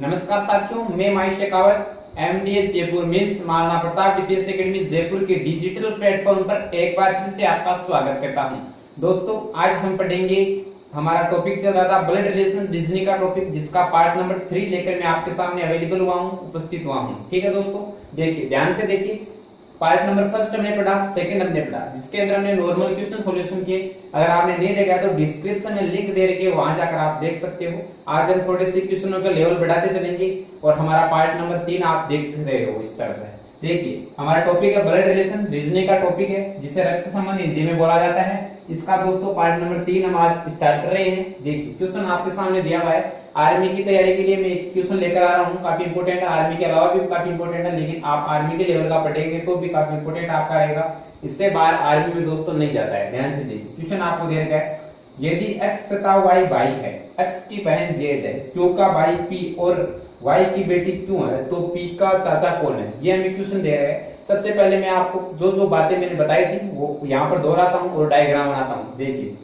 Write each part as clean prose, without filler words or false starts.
नमस्कार साथियों, मैं Mahesh Shekhawat MDA Jaipur means Maharana Pratap DPSC academy Jaipur के डिजिटल प्लेटफॉर्म पर एक बार फिर से आपका स्वागत करता हूं। दोस्तों, आज हम पढ़ेंगे, हमारा टॉपिक चल रहा था ब्लड रिलेशन रीजनिंग का टॉपिक, जिसका पार्ट नंबर 3 लेकर मैं आपके सामने अवेलेबल हुआ हूं, उपस्थित हुआ हूं। ठीक है दोस्तों, देखिए ध्यान से देखिए। पार्ट नंबर फर्स्ट हमने पढ़ा, सेकंड हमने पढ़ा, जिसके अंदर हमने नॉर्मल क्वेश्चन सॉल्यूशन किए। अगर आपने नहीं देखा तो डिस्क्रिप्शन में लिंक दे रखे, वहां जाकर आप देख सकते हो। आज हम थोड़े से क्वेश्चनों का लेवल बढ़ाते चलेंगे और हमारा पार्ट नंबर 3 आप देख रहे हो इस तरफ है। देखिए, हमारा टॉपिक है ब्लड रिलेशन रीजनिंग का टॉपिक है, जिसे रक्त संबंध हिंदी में बोला जाता है। इसका दोस्तों पार्ट नंबर 3 हम आज स्टार्ट कर रहे हैं। देखिए, क्वेश्चन आपके सामने दिया हुआ है। आर्मी की तैयारी के लिए मैं एक क्वेश्चन लेकर आ रहा हूँ, काफी इंपोर्टेंट है। आर्मी के अलावा भी काफी इंपोर्टेंट है, लेकिन आप आर्मी के लेवल का पढ़ेंगे तो भी काफी इंपोर्टेंट आपका रहेगा। इससे बाहर आर्मी में दोस्तों नहीं जाता है। ध्यान से देखिए, क्वेश्चन आपको दे रखा है, यदि x तथा y भाई है, x की बहन z है, q का भाई p और y की बेटी q है, तो p का चाचा कौन है? ये हमें क्वेश्चन दे रहे हैं। सबसे पहले मैं आपको जो जो बातें मैंने बताई थी वो यहाँ पर दोहराता हूँ और डायग्राम बनाता हूँ। देखिए,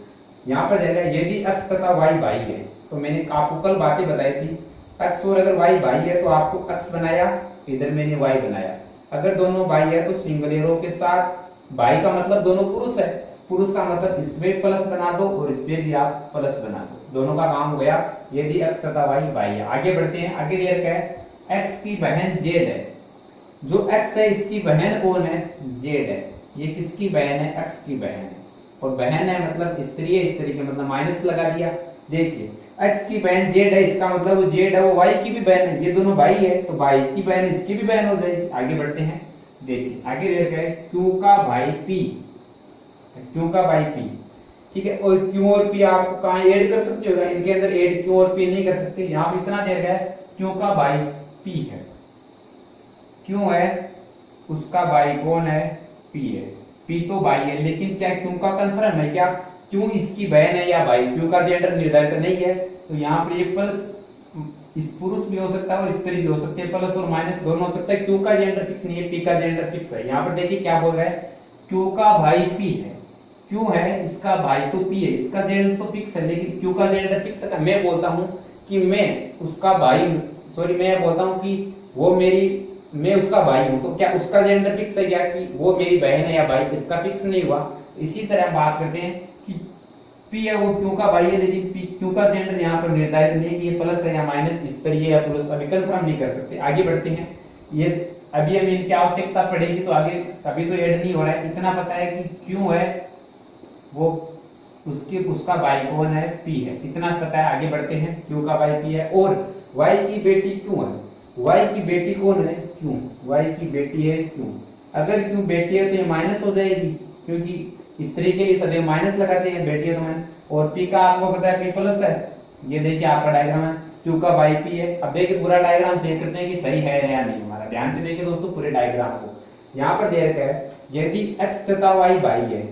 यहाँ पर देखा, यदि x तथा y भाई है, तो मैंने आपको कल बातें बताई थी। x और अगर y भाई है तो आपको x बनाया, इधर मैंने y बनाया। अगर दोनों भाई है तो सिंगल एरो के साथ, भाई का मतलब दोनों पुरुष है, पुरुष का मतलब इस पे प्लस बना दो और इस पे भी आप प्लस बना दो, दोनों का काम हो गया। यदि x तथा y भाई है। आगे बढ़ते हैं। आगे दिया क्या है, x की बहन z है। जो x है इसकी बहन कौन है? z है। ये किसकी बहन है? x की बहन है। और बहन है मतलब स्त्री है, स्त्री के मतलब माइनस लगा दिया। देखिए, x की बहन z है, इसका मतलब वो z है वो y की भी बहन है। ये दोनों भाई है तो भाई की बहन इसकी भी बहन हो जाएगी। आगे बढ़ते हैं। देखिए, आगे दिया क्या है, q का भाई p, q का भाई p। ठीक है, और q और p आप कहां ऐड कर सकते हो? इनके अंदर ऐड q और p नहीं कर सकते। यहाँ पे इतना दिया गया है, q का भाई p है, q है, उसका भाई कौन है? p है। p तो भाई है, लेकिन क्या q का कंफर्म है क्या? q इसकी बहन है या भाई? q का जेंडर निर्धारित नहीं है, तो यहाँ पर ये प्लस इस पुरुष भी हो सकता है और स्त्री भी हो सकती है, प्लस और माइनस दोनों हो सकता है। q का जेंडर फिक्स नहीं है, p का जेंडर फिक्स है। यहाँ पर देखिए क्या बोल रहा है, q का भाई p है, q है, इसका भाई तो p है, इसका जेंडर तो फिक्स है, लेकिन q का जेंडर फिक्स है। मैं बोलता हूँ कि मैं उसका भाई, सॉरी मैं बोलता हूँ कि वो मेरी, मैं उसका भाई हूँ, तो क्या उसका जेंडर फिक्स है क्या कि वो मेरी बहन है या भाई? इसका फिक्स नहीं हुआ। इसी तरह हम बात करते हैं कि p है वो q का भाई है, लेकिन q का जेंडर यहाँ पर निर्धारित नहीं है कि ये प्लस है या माइनस, इस पर ये या प्लस अभी कंफर्म नहीं कर सकते। आगे बढ़ते हैं। ये अभी हमें इनकी आवश्यकता पड़ेगी, तो आगे अभी तो ऐड नहीं हो रहा है। इतना पता है कि q है वो उसका भाई कौन है? p है, इतना पता है। आगे बढ़ते हैं। q का भाई p है और y की बेटी q है। y की बेटी कौन है? q। y की बेटी है q। अगर q बेटी है तो ये माइनस हो जाएगी, क्योंकि स्त्री के लिए सदैव माइनस लगाते हैं, बेटी है तो माइनस। और p का आपको पता है p प्लस है। ये देखिए आपका डायग्राम है, q का भाई p है। अब देखिए पूरा डायग्राम चेक करते हैं कि सही है या नहीं हमारा। ध्यान से देखिए दोस्तों पूरे डायग्राम को। यहाँ पर दे रखा है, यदि x तथा y भाई है,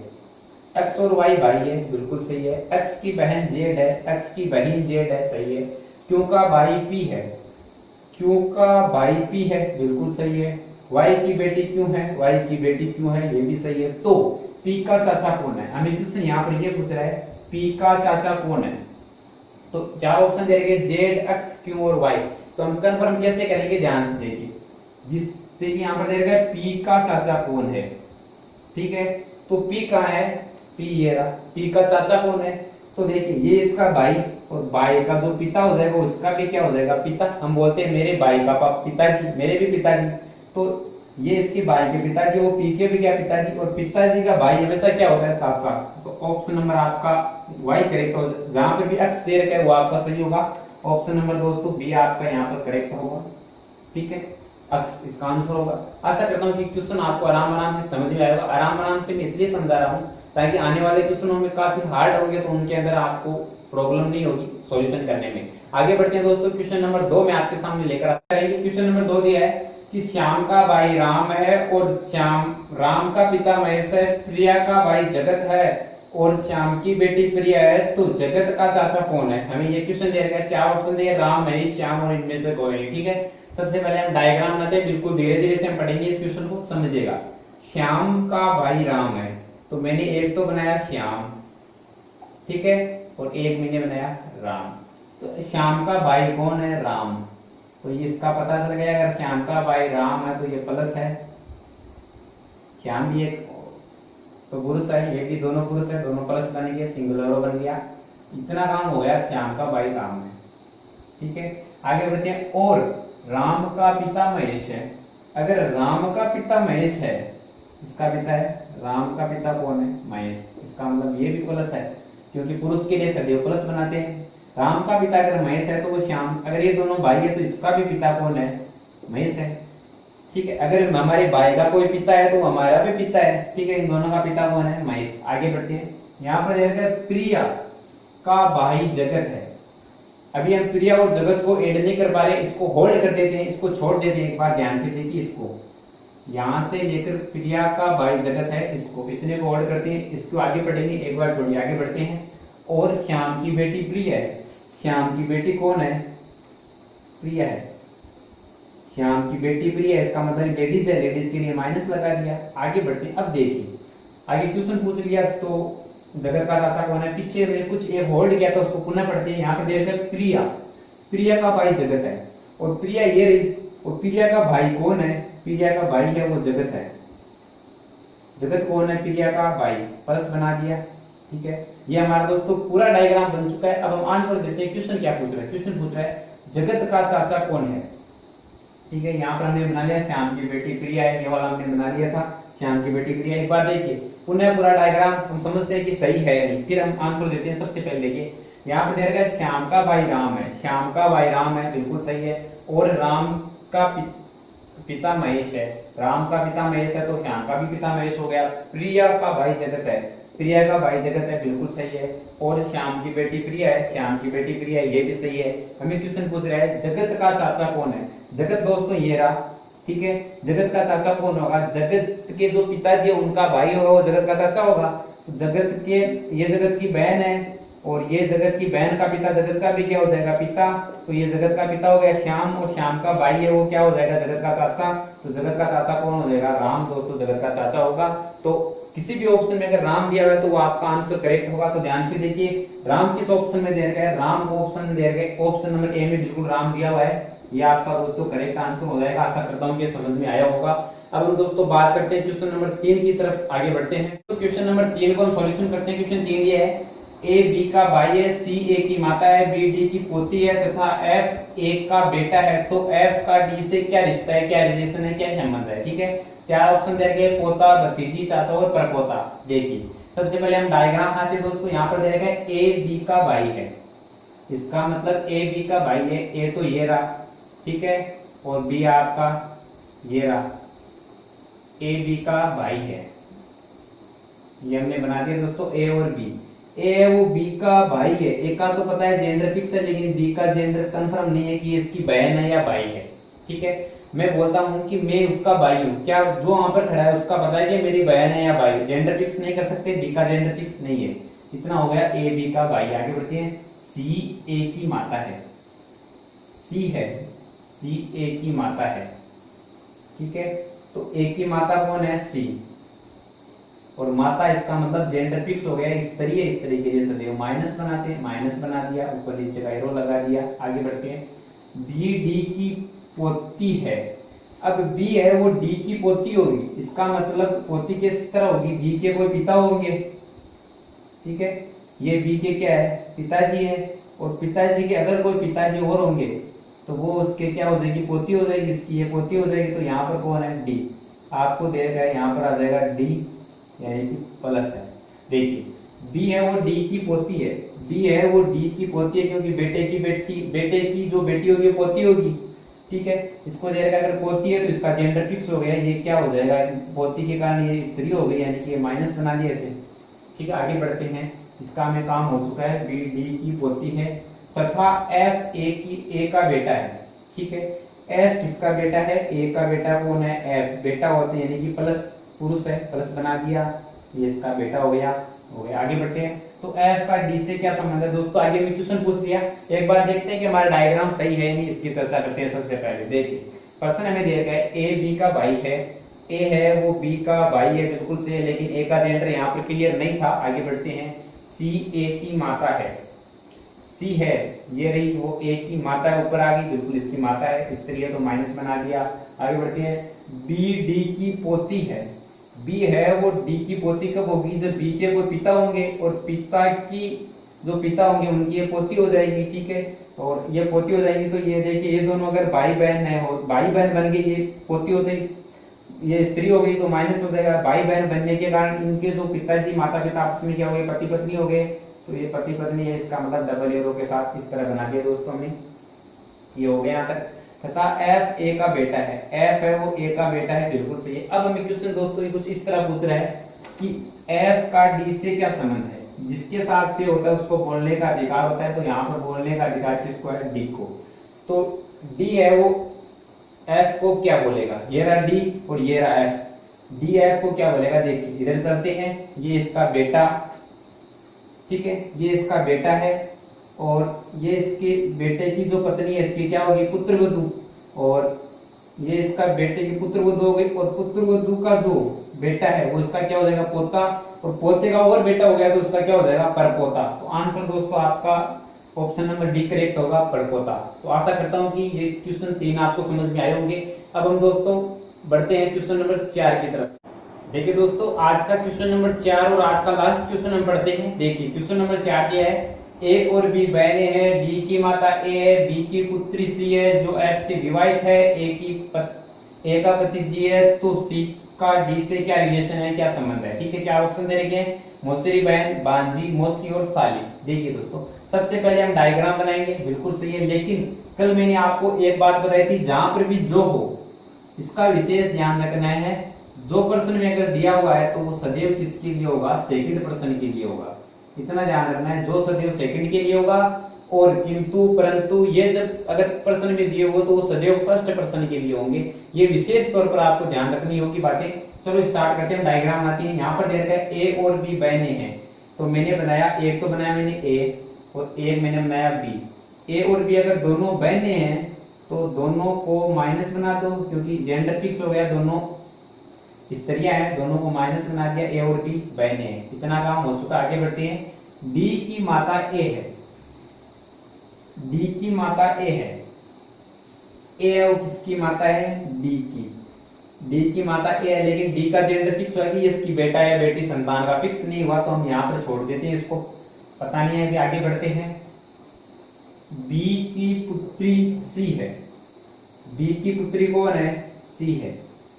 x और y भाई है, बिल्कुल सही है। x की बहन z है, x की बहन z है, सही है। q का भाई p है, q का भाई p है, बिल्कुल सही है। y की बेटी q है, y की बेटी q है, ये भी सही है। तो p का चाचा कौन है? हमें क्वेश्चन यहाँ पर ये पूछ रहा है, p का चाचा कौन है? तो चार ऑप्शन दे रखे, z, x, q और y। तो हम कंफर्म कैसे करेंगे? ध्यान से देखिए। जिस देखिए यहाँ पर दे रखा है p का चाचा कौन है। ठीक है, तो p कहाँ है? p ये रहा। p का चाचा कौन है? तो देखिए ये इसका भाई, और भाई का जो पिता हो जाएगा उसका भी क्या हो जाएगा? पिता। हम बोलते हैं मेरे भाई का पिताजी, मेरे भी पिताजी, तो ये इसके भाई के पिताजी, वो पी के भी क्या? पिताजी। और पिताजी का भाई हमेशा क्या होता है? चाचा। तो ऑप्शन नंबर आपका वाई करेक्ट हो, जहां पे भी एक्स दे रखा है वो आपका सही होगा। ऑप्शन नंबर दोस्तों बी आपका यहाँ पर करेक्ट होगा। ठीक है, एक्स इसका आंसर होगा। आशा करता हूँ कि क्वेश्चन आपको आराम आराम से समझ में आएगा। आराम आराम से मैं इसलिए समझा रहा हूँ ताकि आने वाले क्वेश्चनों में काफी हार्ड होंगे तो उनके अंदर आपको प्रॉब्लम नहीं होगी सॉल्यूशन करने में। आगे बढ़ते हैं दोस्तों। क्वेश्चन नंबर 2 मैं आपके सामने लेकर आता हूं। क्वेश्चन नंबर 2 दिया है कि श्याम का भाई राम है और राम का पिता महेश है, प्रिया का भाई जगत है और श्याम की बेटी प्रिया है, तो जगत का चाचा कौन है? हमें ये क्वेश्चन दे रखा है। चार ऑप्शन दिए, राम, महेश, श्याम और इनमें से कोई नहीं। ठीक है, सबसे पहले हम डायग्राम बनाते हैं, बिल्कुल धीरे धीरे से हम पढ़ेंगे इस क्वेश्चन को, समझिएगा। श्याम का भाई राम है, तो मैंने एक तो बनाया श्याम, ठीक है, और एक मैंने बनाया राम। तो श्याम का भाई कौन है? राम। तो ये इसका पता चल गया। अगर श्याम का भाई राम है तो ये प्लस है, श्याम भी एक तो पुरुष है, ये भी दोनों पुरुष है, दोनों प्लस बन गए, सिंगुलर बन गया। इतना काम हो गया, श्याम का भाई राम है। ठीक है, आगे बढ़ते हैं। और राम का पिता महेश है। अगर राम का पिता महेश है, इसका पिता है, राम का पिता कौन है? महेश। इसका मतलब ये भी प्लस है, क्योंकि पुरुष के लिए सदैव प्लस बनाते हैं। राम का पिता अगर महेश है तो वो श्याम। अगर ये दोनों भाई है तो इसका भी पिता कौन है? महेश है। ठीक है, अगर हमारे भाई का कोई पिता है तो हमारा भी पिता है। ठीक है, इन दोनों का पिता कौन है? महेश। आगे बढ़ते हैं। यहाँ पर देखते हैं प्रिया का भाई जगत है। अभी हम प्रिया और जगत को ऐड नहीं कर पा रहे, इसको होल्ड कर देते हैं, इसको छोड़ देते हैं। एक बार ध्यान से देखिए, इसको यहां से लेकर प्रिया का भाई जगत है, इसको इतने को होल्ड करते हैं, इसको आगे बढ़ेंगे। एक बार छोड़िए, आगे बढ़ते हैं। और श्याम की बेटी प्रिया है। श्याम की बेटी कौन है? प्रिया है। श्याम की बेटी प्रिया है, इसका मतलब लेडीज है, लेडीज के लिए माइनस लगा दिया। आगे बढ़ते हैं। अब देखिए, आगे क्वेश्चन पूछ लिया तो जगत का चाचा कौन है? पीछे में कुछ एक होल्ड किया था, उसको पुनः पढ़ते हैं। यहाँ पे देखते हैं प्रिया, प्रिया का भाई जगत है, और प्रिया ये रही। और प्रिया का भाई कौन है? प्रिया का भाई है वो जगत है। जगत कौन है? प्रिया का भाई। प्लस बना दिया। ठीक है, ये हमारा दोस्तों पूरा डायग्राम बन चुका है। अब हम आंसर देते हैं। क्वेश्चन क्या पूछ रहा है? क्वेश्चन पूछ रहा है जगत का चाचा कौन है। ठीक है, यहाँ पर हमने बना लिया श्याम की बेटी प्रिया है, ये वाला हमने बना लिया था, श्याम की बेटी प्रिया। एक बार देखिए पुनः पूरा डायग्राम, हम समझते हैं कि सही है या नहीं, फिर हम आंसर देते हैं। सबसे पहले देखिए, यहाँ पर दे रखा है श्याम का भाई राम है। श्याम का भाई राम है, बिल्कुल सही है। और राम का पिता महेश है। राम का पिता महेश है तो श्याम का भी पिता महेश हो गया। प्रिया का भाई जगत है, प्रिया का भाई जगत है, बिल्कुल सही है। और श्याम की बेटी प्रिया है, श्याम की बेटी प्रिया है, ये भी सही है। हमें क्वेश्चन पूछ रहा है जगत का चाचा कौन है। जगत दोस्तों ये रहा। ठीक है, जगत का चाचा कौन होगा? जगत के जो पिताजी है उनका भाई होगा, वो जगत का चाचा होगा। तो जगत के, ये जगत की बहन है, और ये जगत की बहन का पिता जगत का भी क्या हो जाएगा? पिता। तो ये जगत का पिता हो गया श्याम, और श्याम का भाई है वो क्या हो जाएगा? जगत का चाचा। तो जगत का चाचा कौन हो जाएगा? राम दोस्तों जगत का चाचा होगा। तो किसी भी ऑप्शन में अगर राम दिया हुआ है तो वो आपका आंसर करेक्ट होगा। तो ध्यान से देखिए, राम किस ऑप्शन में दे रखा है? राम को ऑप्शन दे रखा है, ऑप्शन नंबर ए में बिल्कुल राम दिया हुआ है। ये आपका दोस्तों करेक्ट आंसर हो जाएगा। आशा करता हूँ कि समझ में आया होगा। अब हम दोस्तों बात करते हैं क्वेश्चन नंबर 3 की तरफ आगे बढ़ते हैं। तो क्वेश्चन नंबर 3 को हम सॉल्यूशन करते हैं। क्वेश्चन 3 ये है, ए बी का भाई है, सी ए की माता है, बी डी की पोती है तथा एफ ए का बेटा है। तो एफ का डी से क्या रिश्ता है, क्या रिलेशन है, क्या संबंध है? ठीक है, 4 ऑप्शन दे रखे, पोता, भतीजी, चाचा और परपोता। देखिए सबसे पहले हम डायग्राम बनाते हैं दोस्तों। यहाँ पर दे रखा है ए बी का भाई है, इसका मतलब ए बी का भाई है। ए तो ये रहा, ठीक है, और बी आपका ये रहा, ए बी का भाई है। ये हमने बना दिया दोस्तों ए और बी। ए है वो बी का भाई है। ए का तो पता है जेंडर फिक्स है, लेकिन बी का जेंडर कंफर्म नहीं है कि इसकी बहन है या भाई है। ठीक है, मैं बोलता हूं कि मैं उसका भाई हूं, क्या जो वहां पर खड़ा है उसका पता है कि मेरी बहन है या भाई? जेंडर फिक्स नहीं कर सकते, बी का जेंडर फिक्स नहीं है। इतना हो गया ए बी का भाई। आगे बढ़ते हैं। सी ए की माता है, सी है, सी ए की माता है। ठीक है, तो ए की माता कौन है? सी। और माता इसका मतलब जेंडर फिक्स हो गया। इस तरीके के लिए सदैव माइनस बनाते हैं, माइनस बना दिया, ऊपर नीचे का एरो लगा दिया। आगे बढ़ते हैं। बी डी की पोती है। अब बी है वो डी की पोती होगी, इसका मतलब पोती किस तरह होगी? बी के कोई पिता होंगे। ठीक है, ये बी के क्या है? पिताजी है। और पिताजी के अगर कोई पिताजी और होंगे तो वो उसके क्या हो जाएगी? पोती हो जाएगी, इसकी ये पोती हो जाएगी। तो यहाँ पर कौन है? डी। आपको देगा यहाँ पर आ जाएगा डी, यानी कि प्लस है। देखिए बी है वो डी की पोती है, बी है वो डी की पोती है, क्योंकि बेटे की जो बेटी होगी पोती होगी। ठीक है, इसको देगा अगर पोती है तो इसका जेंडर फिक्स हो गया, ये क्या हो जाएगा? पोती के कारण ये स्त्री हो गई, यानी कि माइनस बना दिया इसे। ठीक है, आगे बढ़ते हैं। इसका हमें काम हो चुका है। बी डी की पोती है तथा एफ ए का बेटा है। ठीक है, एफ किसका बेटा है? ए का बेटा कौन है? एफ। बेटा होते हैं यानी कि प्लस पुरुष है, प्लस बना दिया, ये इसका बेटा हो गया। आगे बढ़ते हैं। तो एफ का डी से क्या संबंध है दोस्तों? आगे में क्वेश्चन पूछ लिया, एक बार देखते हैं कि हमारा डायग्राम सही है नहीं, इसकी चर्चा करते हैं। सबसे पहले देखिए प्रश्न हमें दिया गया है ए बी का भाई है, ए है वो बी का भाई है, बिल्कुल सही है, लेकिन ए का जेंडर यहाँ पर क्लियर नहीं था। आगे बढ़ते हैं। सी ए की माता है, सी है, ये रही वो ए की माता है, ऊपर आ गई, बिल्कुल इसकी माता है, स्त्री है तो माइनस बना दिया। आगे बढ़ते हैं, बी डी की पोती है, बी है वो डी की पोती कब होगी, जब बी के वो पिता होंगे और पिता की जो पिता होंगे उनकी ये पोती हो जाएगी, ठीक है। और ये पोती हो जाएगी तो ये देखिए ये दोनों अगर भाई बहन है, हो भाई बहन बन गई, ये पोती हो गई, ये स्त्री हो गई तो माइनस हो जाएगा। भाई बहन बनने के कारण इनके जो पिताजी माता पिता आपस में क्या हो गए, पति पत्नी हो गए, तो ये पति पत्नी है, इसका मतलब डबल एरो के साथ इस तरह बना दिया दोस्तों हमने, ये हो गया यहाँ तक। तथा एफ ए का बेटा है, एफ है वो ए का बेटा है, बिल्कुल सही है। अब हमें क्वेश्चन दोस्तों ये कुछ इस तरह पूछ रहा है कि एफ का डी से क्या संबंध है, जिसके साथ से होता है उसको बोलने का अधिकार होता है, तो यहाँ पर बोलने का अधिकार किसको है, डी को। तो डी है वो एफ को क्या बोलेगा, ये रहा डी और ये रहा एफ, डी एफ को क्या बोलेगा, देखिए इधर चलते हैं, ये इसका बेटा, ठीक है, ये इसका बेटा है और ये इसके बेटे की जो पत्नी है इसकी क्या होगी, पुत्रवधू, और ये इसका बेटे की पुत्रवधू हो गई, और पुत्रवधू का जो बेटा है वो इसका क्या हो जाएगा, पोता, और पोते का और बेटा हो गया तो उसका क्या हो जाएगा, परपोता। तो आंसर दोस्तों आपका ऑप्शन नंबर डी करेक्ट होगा, परपोता। तो आशा करता हूं कि ये क्वेश्चन 3 आपको समझ में आए होंगे। अब हम दोस्तों बढ़ते हैं क्वेश्चन नंबर 4 की तरफ। देखिए दोस्तों आज का क्वेश्चन नंबर 4 और आज का लास्ट क्वेश्चन हम पढ़ते हैं। देखिए क्वेश्चन नंबर 4 क्या है, ए और बी बहने हैं, डी की माता ए है, बी की पुत्री सी है, जो एफ से विवाहित है, ए का पति जी है, तो सी का डी से क्या रिलेशन है, क्या संबंध है, ठीक है। 4 ऑप्शन दे रखे हैं, मौसेरी बहन, बांजी, मौसी और साली। देखिए दोस्तों सबसे पहले हम डायग्राम बनाएंगे, बिल्कुल सही है, लेकिन कल मैंने आपको एक बात बताई थी, जहां पर भी जो हो इसका विशेष ध्यान रखना है, जो पर्सन में अगर दिया हुआ है तो वो सदैव किसके लिए होगा, सेकंड पर्सन के लिए होगा, इतना ध्यान रखना है, जो सदैव सेकंड के लिए होगा। और किंतु परंतु ये जब अगर पर्सन में दिए हो तो वो सदैव फर्स्ट पर्सन के लिए होंगे, ये विशेष तौर पर आपको ध्यान रखनी होगी बातें। चलो स्टार्ट करते हैं, डायग्राम आती है। यहाँ पर दे रखा है ए और बी बहने हैं, तो मैंने बनाया, एक तो बनाया मैंने ए और एक मैंने बनाया बी। ए और बी अगर दोनों बहने हैं तो दोनों को माइनस बना दो, क्योंकि जेंडर फिक्स हो गया, दोनों स्त्रियां हैं, दोनों को माइनस बना दिया, ए और बी बहने हैं, इतना काम हो चुका। आगे बढ़ते हैं, डी की माता ए है, डी की माता ए है, ए और किसकी माता है, डी की माता ए है, लेकिन डी का जेंडर फिक्स हुआ कि इसकी बेटा या बेटी, संतान का फिक्स नहीं हुआ, तो हम यहाँ पर छोड़ देते हैं, इसको पता नहीं है कि। आगे बढ़ते हैं, बी की पुत्री सी है, बी की पुत्री कौन है, सी है,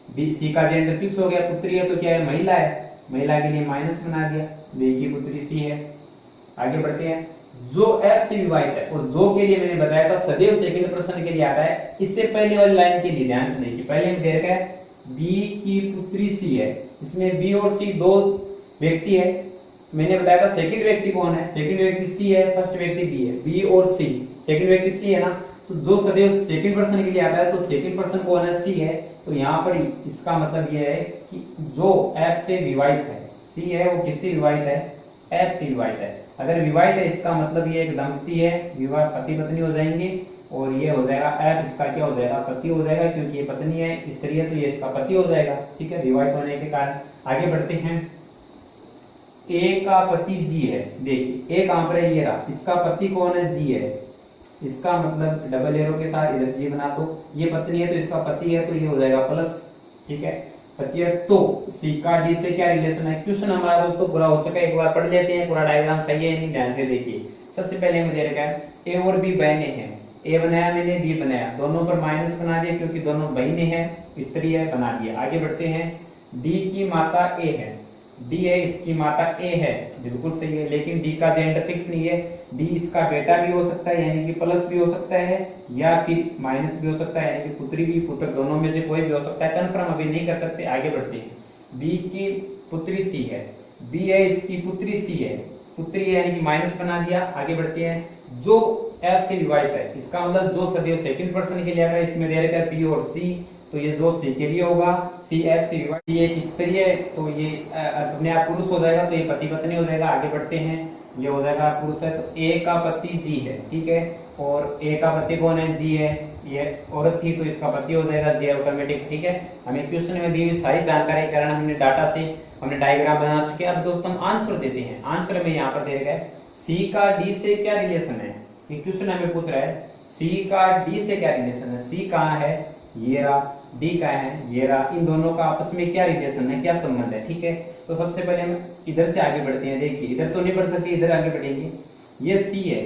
बी सी का जेंडर फिक्स हो गया, पुत्री है तो क्या है, महिला है, महिला के लिए माइनस बना दिया, बी की पुत्री सी है। आगे बढ़ते हैं, जो एफ से विवाहित है, और जो के लिए मैंने बताया था सदैव सेकंड पर्सन के लिए आता है, इससे पहले वाली लाइन के लिए ध्यान से देखिए, पहले हम दे रखा है बी की पुत्री सी है, इसमें बी और सी दो व्यक्ति है, मैंने बताया था सेकंड व्यक्ति कौन है, सेकंड व्यक्ति सी है, फर्स्ट व्यक्ति बी है, बी और सी, सेकंड व्यक्ति सी है ना, तो जो सदैव सेकंड पर्सन के लिए आता है तो सेकंड पर्सन कौन है, सी है। तो यहाँ पर इसका मतलब यह है कि जो एफ से विवाहित है, सी है वो किससे विवाहित है, एफ से विवाहित है। अगर विवाहित है इसका मतलब ये एक दंपति है, विवाह पति पत्नी हो जाएंगे, और ये हो जाएगा एफ, इसका क्या हो जाएगा, पति हो जाएगा, क्योंकि ये पत्नी है, स्त्री है, तो ये इसका पति हो जाएगा, ठीक है, विवाहित होने के कारण। आगे बढ़ते हैं, ए का पति जी है, देखिए ए कहां पर है, ये रहा, इसका पति कौन है, जी है, इसका मतलब डबल एरो के साथ इधर जी बना दो, ये पत्नी है तो इसका पति है, तो ये हो जाएगा प्लस, ठीक है, पति है। तो सी का डी से क्या रिलेशन है, क्वेश्चन हमारा दोस्तों पूरा हो चुका है, एक बार पढ़ लेते हैं, पूरा डायग्राम सही है नहीं, ध्यान से देखिए। सबसे पहले हमें दे रखा है ए और बी बहने हैं, ए बनाया मैंने, बी बनाया, दोनों पर माइनस बना दिया क्योंकि दोनों बहने हैं, स्त्री है, बना दिया। आगे बढ़ते हैं, डी की माता ए है, डी है, इसकी माता ए है, बिल्कुल सही है, लेकिन डी का जेंडर फिक्स नहीं है, डी इसका बेटा भी हो सकता है, यानी कि प्लस भी हो सकता है, या फिर माइनस भी हो सकता है, यानी कि पुत्री भी पुत्र, दोनों में से कोई भी हो सकता है, कंफर्म अभी नहीं कर सकते। आगे बढ़ते हैं, बी की पुत्री सी है, बी है, इसकी पुत्री सी है, पुत्री है यानी कि माइनस बना दिया। आगे बढ़ते हैं, जो एफ से विवाहित है, इसका मतलब जो सदैव सेकंड पर्सन के लिए आएगा, इसमें दे रखा है पी और सी, तो ये जो सी के लिए होगा, सी एफ से विवाहित, ये एक स्त्री है तो ये अपने आप पुरुष हो जाएगा, तो ये पति पत्नी हो जाएगा। आगे बढ़ते हैं, ये हो जाएगा पुरुष है, तो ए का पति जी है, ठीक है, और ए का पति कौन है, जी है, ये औरत थी तो इसका पति हो जाएगा, जी ऑटोमेटिक, ठीक है। हमें क्वेश्चन में दी हुई सारी जानकारी के कारण हमने डाटा से हमने डायग्राम बना चुके हैं। अब दोस्तों हम आंसर देते हैं, आंसर में यहाँ पर दे रखा है सी का डी से क्या रिलेशन है, कि क्वेश्चन हमें पूछ रहा है सी का डी से क्या रिलेशन है, सी कहाँ है, ये रहा, डी कहाँ है, ये रहा, इन दोनों का आपस में क्या रिलेशन है, क्या संबंध है। ठीक है, तो सबसे पहले हम इधर से आगे बढ़ते हैं। देखिए इधर तो नहीं बढ़ सकते, इधर आगे बढ़ेंगे। ये सी है,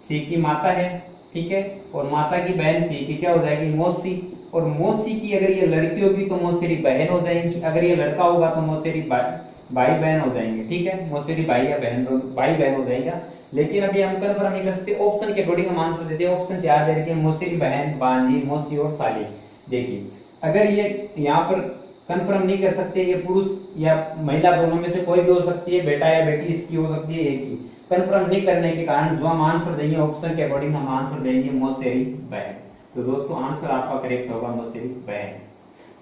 सी की माता है, ठीक है, और माता की बहन सी की क्या हो जाएगी, मौसी, और मौसी की अगर ये लड़की होगी तो मौसेरी बहन हो जाएंगी, अगर ये लड़का होगा तो मौसेरी भाई बहन हो जाएंगे। ठीक है, मौसेरी भाई या बहन, भाई बहन हो जाएगा। लेकिन अभी हम कंफर्म नहीं कर सकते, ऑप्शन के अकॉर्डिंग हम आंसर देते हैं। ऑप्शन याद है कि मौसेरी बहन, भांजी, मौसी और साली। देखिए अगर ये यहाँ पर कंफर्म नहीं कर सकते, ये पुरुष या महिला दोनों में से कोई भी हो सकती है, बेटा या बेटी इसकी हो सकती है, एक ही। कंफर्म नहीं करने के कारण जो हम आंसर देंगे ऑप्शन के अकॉर्डिंग हम आंसर देंगे मौसेरी बहन। तो दोस्तों आंसर आपका करेक्ट होगा मौसेरी बहन।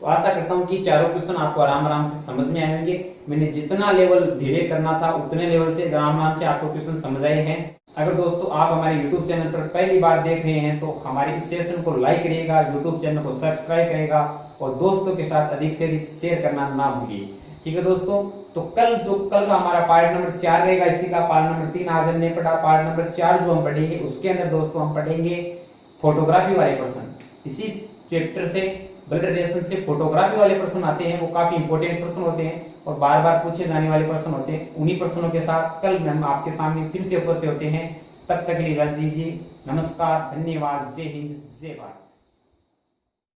तो आशा करता हूं कि चारों क्वेश्चन आपको आराम आराम से समझ में आएंगे। मैंने जितना लेवल धीरे करना था उतने लेवल से आराम आराम से आपको क्वेश्चन समझ आए हैं। अगर दोस्तों आप हमारे YouTube चैनल पर पहली बार देख रहे हैं तो हमारे इस सेशन को लाइक करिएगा, YouTube चैनल को सब्सक्राइब करेगा और दोस्तों के साथ अधिक से अधिक शेयर करना ना भूलिए। ठीक है दोस्तों, तो कल का हमारा पार्ट नंबर 4 रहेगा, इसी का पार्ट नंबर 3 आज हमने पढ़ा। पार्ट नंबर 4 जो हम पढ़ेंगे उसके अंदर दोस्तों हम पढ़ेंगे फोटोग्राफी वाले प्रश्न। इसी चैप्टर से ब्लड रिलेशन से फोटोग्राफी वाले प्रश्न आते हैं, वो काफी इंपॉर्टेंट प्रश्न होते हैं और बार बार पूछे जाने वाले प्रश्न होते हैं। उन्हीं प्रश्नों के साथ कल हम आपके सामने फिर से उपस्थित होते हैं। तब तक के लिए इजाजत दीजिए। नमस्कार, धन्यवाद, जय हिंद, जय भारत।